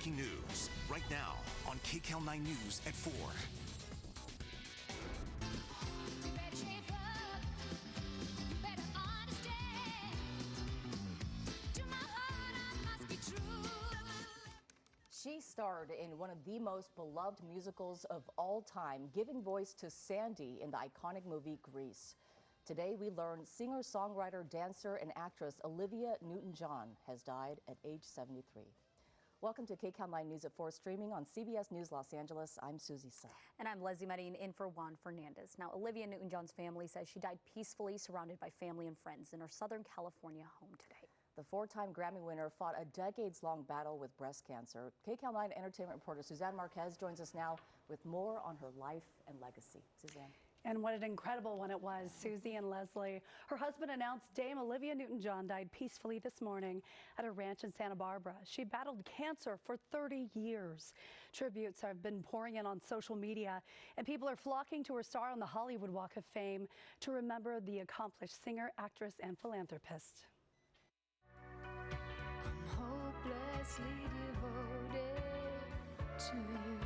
breaking news right now on KCAL 9 News at 4. She starred in one of the most beloved musicals of all time, giving voice to Sandy in the iconic movie Grease. Today we learn singer-songwriter, dancer, and actress Olivia Newton-John has died at age 73. Welcome to KCAL 9 News at 4, streaming on CBS News Los Angeles. I'm Susie Sa. And I'm Leslie Marin, in for Juan Fernandez. Now, Olivia Newton-John's family says she died peacefully, surrounded by family and friends in her Southern California home today. The four-time Grammy winner fought a decades-long battle with breast cancer. KCAL 9 entertainment reporter Suzanne Marquez joins us now with more on her life and legacy. Suzanne. And what an incredible one it was, Susie and Leslie. Her husband announced Dame Olivia Newton-John died peacefully this morning at a ranch in Santa Barbara. She battled cancer for 30 years. Tributes have been pouring in on social media, and people are flocking to her star on the Hollywood Walk of Fame to remember the accomplished singer, actress, and philanthropist. I'm hopelessly devoted to you.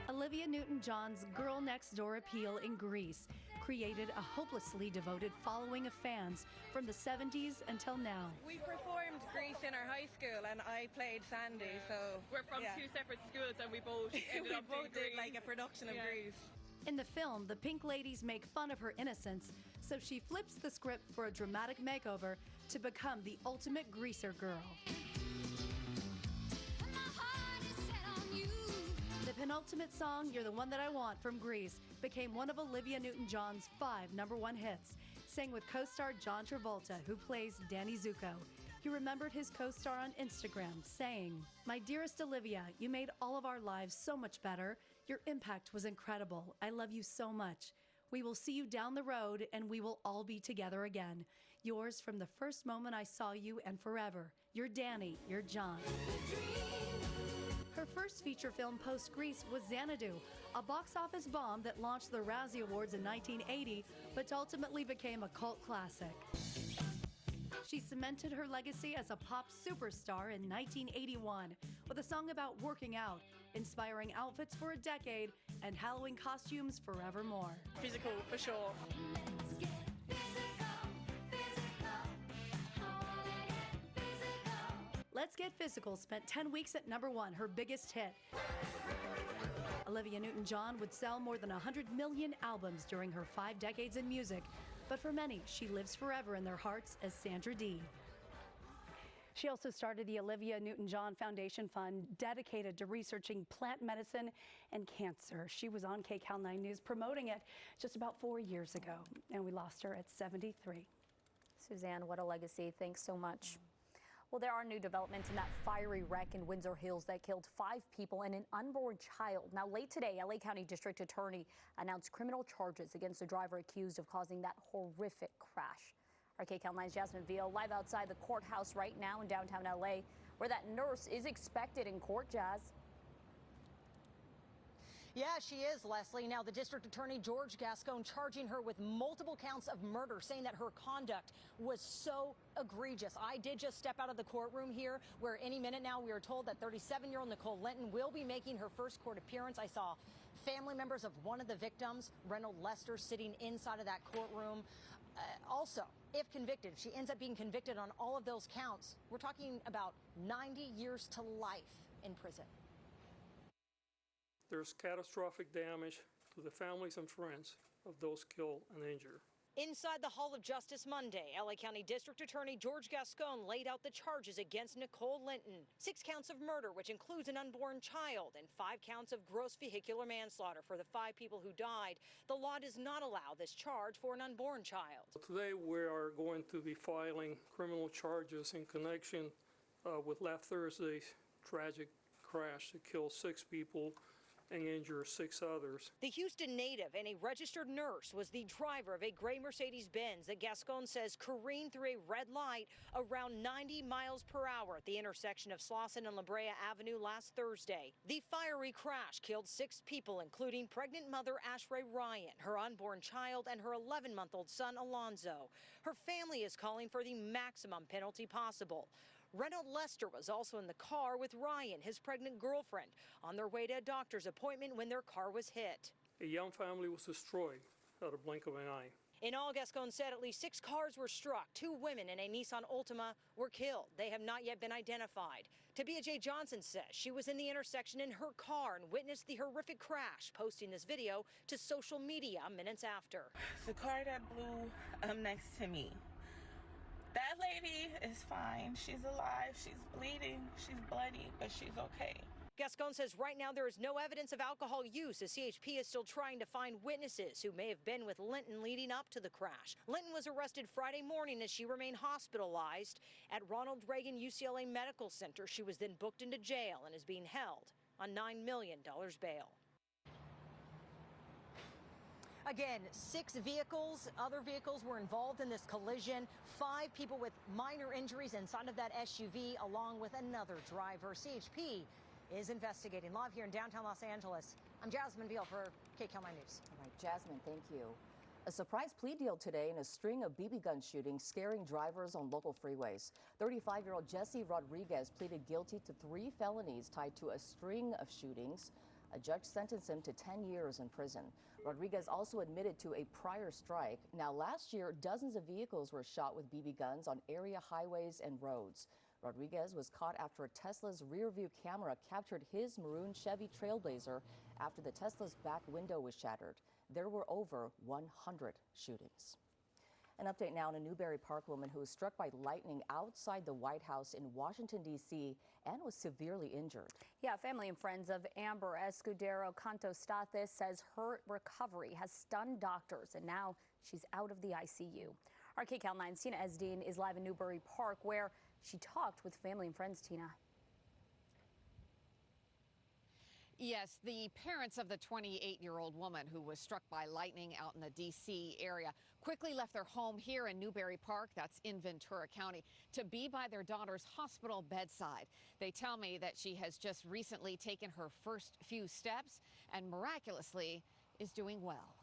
Olivia Newton-John's Girl Next Door appeal in Grease created a hopelessly devoted following of fans from the 70s until now. We performed Grease in our high school and I played Sandy, so we're from two separate schools and we both ended up doing did like a production of Grease. In the film, the Pink Ladies make fun of her innocence, so she flips the script for a dramatic makeover to become the ultimate greaser girl. The penultimate song, You're the One That I Want, from Grease, became one of Olivia Newton-John's 5 #1 hits, sang with co-star John Travolta, who plays Danny Zuko. He remembered his co-star on Instagram, saying, "My dearest Olivia, you made all of our lives so much better. Your impact was incredible. I love you so much. We will see you down the road, and we will all be together again. Yours from the first moment I saw you and forever. You're Danny, you're John." Her first feature film post-Grease was Xanadu, a box office bomb that launched the Razzie Awards in 1980, but ultimately became a cult classic. She cemented her legacy as a pop superstar in 1981 with a song about working out, inspiring outfits for a decade, and Halloween costumes forevermore. Physical, for sure. Let's Get Physical spent 10 weeks at #1, her biggest hit. Olivia Newton-John would sell more than 100 million albums during her 5 decades in music, but for many, she lives forever in their hearts as Sandra Dee. She also started the Olivia Newton-John Foundation Fund, dedicated to researching plant medicine and cancer. She was on KCAL 9 News promoting it just about 4 years ago, and we lost her at 73. Suzanne, what a legacy. Thanks so much. Well, there are new developments in that fiery wreck in Windsor Hills that killed 5 people and an unborn child. Now, late today, LA County District Attorney announced criminal charges against the driver accused of causing that horrific crash. Our KCAL 9's Jasmine Villa live outside the courthouse right now in downtown LA, where that nurse is expected in court. Jazz. Yeah, she is, Leslie. Now, the district attorney, George Gascon, charging her with multiple counts of murder, saying that her conduct was so egregious. I did just step out of the courtroom here, where any minute now we are told that 37-year-old Nicole Linton will be making her first court appearance. I saw family members of one of the victims, Reynold Lester, sitting inside of that courtroom. Also, if convicted, if she ends up being convicted on all of those counts, we're talking about 90 years to life in prison. There's catastrophic damage to the families and friends of those killed and injured. Inside the Hall of Justice Monday, LA County District Attorney George Gascon laid out the charges against Nicole Linton. 6 counts of murder, which includes an unborn child, and 5 counts of gross vehicular manslaughter for the 5 people who died. The law does not allow this charge for an unborn child. Today we are going to be filing criminal charges in connection with last Thursday's tragic crash that killed 6 people and injure 6 others. The Houston native and a registered nurse was the driver of a gray Mercedes-Benz that Gascon says careened through a red light around 90 miles per hour at the intersection of Slauson and La Brea Avenue last Thursday. The fiery crash killed 6 people, including pregnant mother Ashray Ryan, her unborn child, and her 11-month-old son Alonzo. Her family is calling for the maximum penalty possible. Reynolds Lester was also in the car with Ryan, his pregnant girlfriend, on their way to a doctor's appointment when their car was hit. A young family was destroyed at a blink of an eye. In all, Gascon said at least 6 cars were struck. 2 women in a Nissan Altima were killed. They have not yet been identified. Tabia J. Johnson says she was in the intersection in her car and witnessed the horrific crash, posting this video to social media minutes after. The car that blew up next to me, that lady is fine. She's alive. She's bleeding. She's bloody, but she's okay. Gascon says right now there is no evidence of alcohol use as CHP is still trying to find witnesses who may have been with Linton leading up to the crash. Linton was arrested Friday morning as she remained hospitalized at Ronald Reagan UCLA Medical Center. She was then booked into jail and is being held on $9 million bail. Again, 6 vehicles, other vehicles were involved in this collision. 5 people with minor injuries inside of that SUV along with another driver. CHP is investigating. Live here in downtown Los Angeles, I'm Jasmine Beal for KCAL 9 News. All right, Jasmine, thank you. A surprise plea deal today in a string of BB gun shootings scaring drivers on local freeways. 35-year-old Jesse Rodriguez pleaded guilty to 3 felonies tied to a string of shootings. A judge sentenced him to 10 years in prison. Rodriguez also admitted to a prior strike. Now, last year, dozens of vehicles were shot with BB guns on area highways and roads. Rodriguez was caught after a Tesla's rear-view camera captured his maroon Chevy Trailblazer after the Tesla's back window was shattered. There were over 100 shootings. An update now on a Newbury Park woman who was struck by lightning outside the White House in Washington, D.C. and was severely injured. Yeah, family and friends of Amber Escudero Cantostates says her recovery has stunned doctors and now she's out of the ICU. Our KCAL 9's Tina Esdin is live in Newbury Park where she talked with family and friends. Tina. Yes, the parents of the 28-year-old woman who was struck by lightning out in the D.C. area quickly left their home here in Newbury Park, that's in Ventura County, to be by their daughter's hospital bedside. They tell me that she has just recently taken her first few steps and miraculously is doing well.